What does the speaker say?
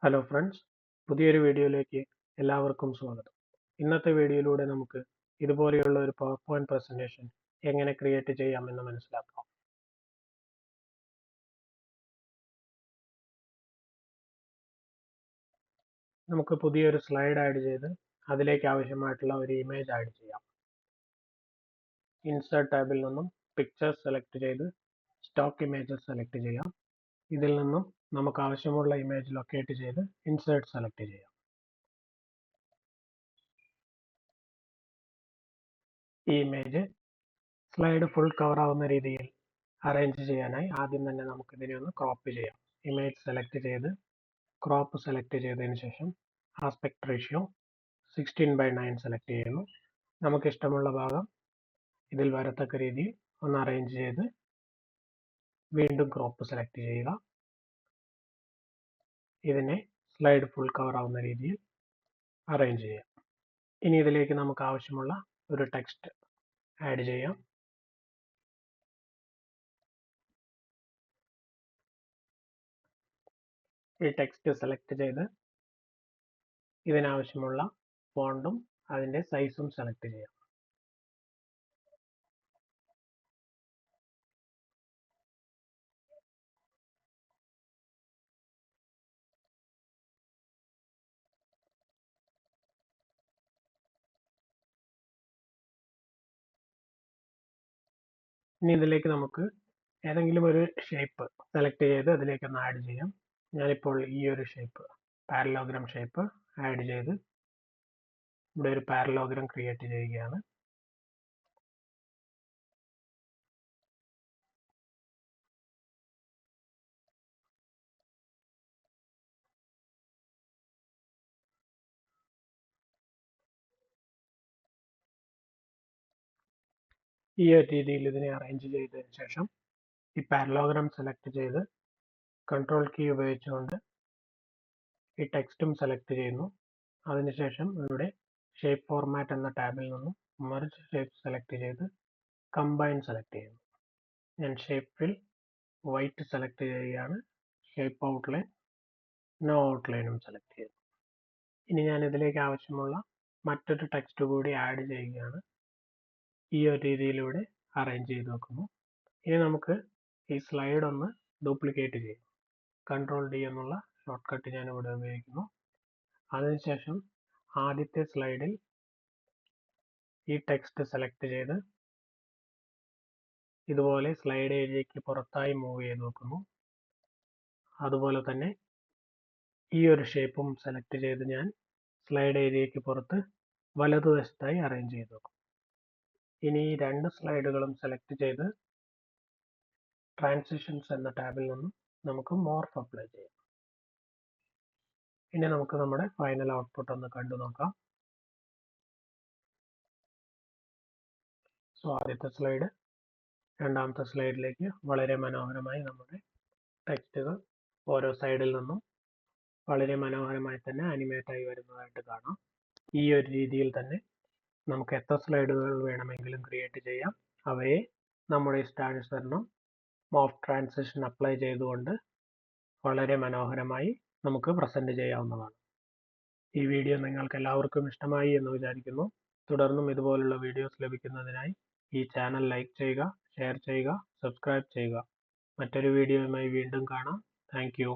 Hello friends, പുതിയൊരു വീഡിയോയിലേക്ക് എല്ലാവർക്കും സ്വാഗതം. ഇന്നത്തെ വീഡിയോയിലൂടെ നമുക്ക് ഇതുപോലെയുള്ള ഒരു പവർ പോയിന്റ് പ്രസന്റേഷൻ എങ്ങനെ ക്രിയേറ്റ് ചെയ്യാമെന്ന് മനസ്സിലാക്കാം. നമുക്ക് പുതിയൊരു സ്ലൈഡ് ആഡ് ചെയ്ത് അതിലേക്ക് ആവശ്യമായിട്ടുള്ള ഒരു ഇമേജ് ആഡ് ചെയ്യാം. ഇൻസേർട്ട് ടാബിൽ നിന്നും പിക്ചേഴ്സ് സെലക്ട് ചെയ്ത് സ്റ്റോക്ക് ഇമേജസ് സെലക്ട് ചെയ്യാം. ഇതിൽ നിന്നും നമുക്ക് ആവശ്യമുള്ള ഇമേജ് ലൊക്കേറ്റ് ചെയ്ത് ഇൻസേർട്ട് സെലക്ട് ചെയ്യാം. ഈ ഇമേജ് സ്ലൈഡ് ഫുൾ കവർ ആവുന്ന രീതിയിൽ അറേഞ്ച് ചെയ്യാനായി ആദ്യം തന്നെ നമുക്ക് ഇതിനെ ഒന്ന് ക്രോപ്പ് ചെയ്യാം. ഇമേജ് സെലക്ട് ചെയ്ത് ക്രോപ്പ് സെലക്ട് ചെയ്തതിന് ശേഷം ആസ്പെക്ട് റേഷ്യോ 16:9 സെലക്ട് ചെയ്യുന്നു. നമുക്ക് ഇഷ്ടമുള്ള ഭാഗം ഇതിൽ വരത്തക്ക രീതിയിൽ ഒന്ന് അറേഞ്ച് ചെയ്ത് വീണ്ടും ക്രോപ്പ് സെലക്ട് ചെയ്യുക. ഇതിനെ സ്ലൈഡ് ഫുൾ കവർ ആവുന്ന രീതിയിൽ അറേഞ്ച് ചെയ്യാം. ഇനി ഇതിലേക്ക് നമുക്ക് ആവശ്യമുള്ള ഒരു ടെക്സ്റ്റ് ആഡ് ചെയ്യാം. ഈ ടെക്സ്റ്റ് സെലക്ട് ചെയ്ത് ഇതിനാവശ്യമുള്ള ഫോണ്ടും അതിന്റെ സൈസും സെലക്ട് ചെയ്യാം. ഇനി ഇതിലേക്ക് നമുക്ക് ഏതെങ്കിലും ഒരു ഷേപ്പ് സെലക്ട് ചെയ്ത് അതിലേക്ക് ഒന്ന് ആഡ് ചെയ്യാം. ഞാനിപ്പോൾ ഈ ഒരു ഷേപ്പ് പാരലോഗ്രാം ഷേപ്പ് ആഡ് ചെയ്ത് ഇവിടെ ഒരു പാരലോഗ്രാം ക്രിയേറ്റ് ചെയ്യുകയാണ്. ഈ ഒരു രീതിയിൽ ഇതിനെ അറേഞ്ച് ചെയ്തതിനു ശേഷം ഈ പാരലോഗ്രാം സെലക്ട് ചെയ്ത് കൺട്രോൾ കീ ഉപയോഗിച്ചുകൊണ്ട് ഈ ടെക്സ്റ്റും സെലക്ട് ചെയ്യുന്നു. അതിനുശേഷം ഇവിടെ ഷേപ്പ് ഫോർമാറ്റ് എന്ന ടാബിൽ നിന്നും മെർജ് ഷേപ്പ് സെലക്ട് ചെയ്ത് കമ്പൈൻ സെലക്ട് ചെയ്യുന്നു. ഞാൻ ഷേപ്പിൽ വൈറ്റ് സെലക്ട് ചെയ്യുകയാണ്. ഷേപ്പ് ഔട്ട്ലൈൻ നോ ഔട്ട്ലൈനും സെലക്ട് ചെയ്യുന്നു. ഇനി ഞാൻ ഇതിലേക്ക് ആവശ്യമുള്ള മറ്റൊരു ടെക്സ്റ്റ് കൂടി ആഡ് ചെയ്യുകയാണ്. ഈ ഒരു രീതിയിലൂടെ അറേഞ്ച് ചെയ്ത് വെക്കുന്നു. ഇനി നമുക്ക് ഈ സ്ലൈഡ് ഒന്ന് ഡ്യൂപ്ലിക്കേറ്റ് ചെയ്യാം. കൺട്രോൾ ഡി എന്നുള്ള ഷോർട്ട് കട്ട് ഞാൻ ഇവിടെ ഉപയോഗിക്കുന്നു. അതിനുശേഷം ആദ്യത്തെ സ്ലൈഡിൽ ഈ ടെക്സ്റ്റ് സെലക്ട് ചെയ്ത് ഇതുപോലെ സ്ലൈഡ് ഏരിയയ്ക്ക് പുറത്തായി മൂവ് ചെയ്ത് വെക്കുന്നു. അതുപോലെ തന്നെ ഈ ഒരു ഷേപ്പും സെലക്ട് ചെയ്ത് ഞാൻ സ്ലൈഡ് ഏരിയയ്ക്ക് പുറത്ത് വലതുവശത്തായി അറേഞ്ച് ചെയ്ത് വെക്കും. ഇനി ഈ രണ്ട് സ്ലൈഡുകളും സെലക്ട് ചെയ്ത് ട്രാൻസിഷൻസ് എന്ന ടാബിൽ നിന്നും നമുക്ക് മോർഫ് അപ്ലൈ ചെയ്യാം. ഇനി നമുക്ക് നമ്മുടെ ഫൈനൽ ഔട്ട്പുട്ട് ഒന്ന് കണ്ടു നോക്കാം. സോ ആദ്യത്തെ സ്ലൈഡ് രണ്ടാമത്തെ സ്ലൈഡിലേക്ക് വളരെ മനോഹരമായി നമ്മുടെ ടെക്സ്റ്റുകൾ ഓരോ സൈഡിൽ നിന്നും വളരെ മനോഹരമായി തന്നെ അനിമേറ്റ് ആയി വരുന്നതായിട്ട് കാണാം. ഈ ഒരു രീതിയിൽ തന്നെ നമുക്ക് എത്ര സ്ലൈഡുകൾ വേണമെങ്കിലും ക്രിയേറ്റ് ചെയ്യാം. അവയെ നമ്മുടെ ഇഷ്ടാനുസരണം മോർഫ് ട്രാൻസിഷൻ അപ്ലൈ ചെയ്തുകൊണ്ട് വളരെ മനോഹരമായി നമുക്ക് പ്രസന്റ് ചെയ്യാവുന്നതാണ്. ഈ വീഡിയോ നിങ്ങൾക്ക് എല്ലാവർക്കും ഇഷ്ടമായി എന്ന് വിചാരിക്കുന്നു. തുടർന്നും ഇതുപോലുള്ള വീഡിയോസ് ലഭിക്കുന്നതിനായി ഈ ചാനൽ ലൈക്ക് ചെയ്യുക, ഷെയർ ചെയ്യുക, സബ്സ്ക്രൈബ് ചെയ്യുക. മറ്റൊരു വീഡിയോയുമായി വീണ്ടും കാണാം. Thank you.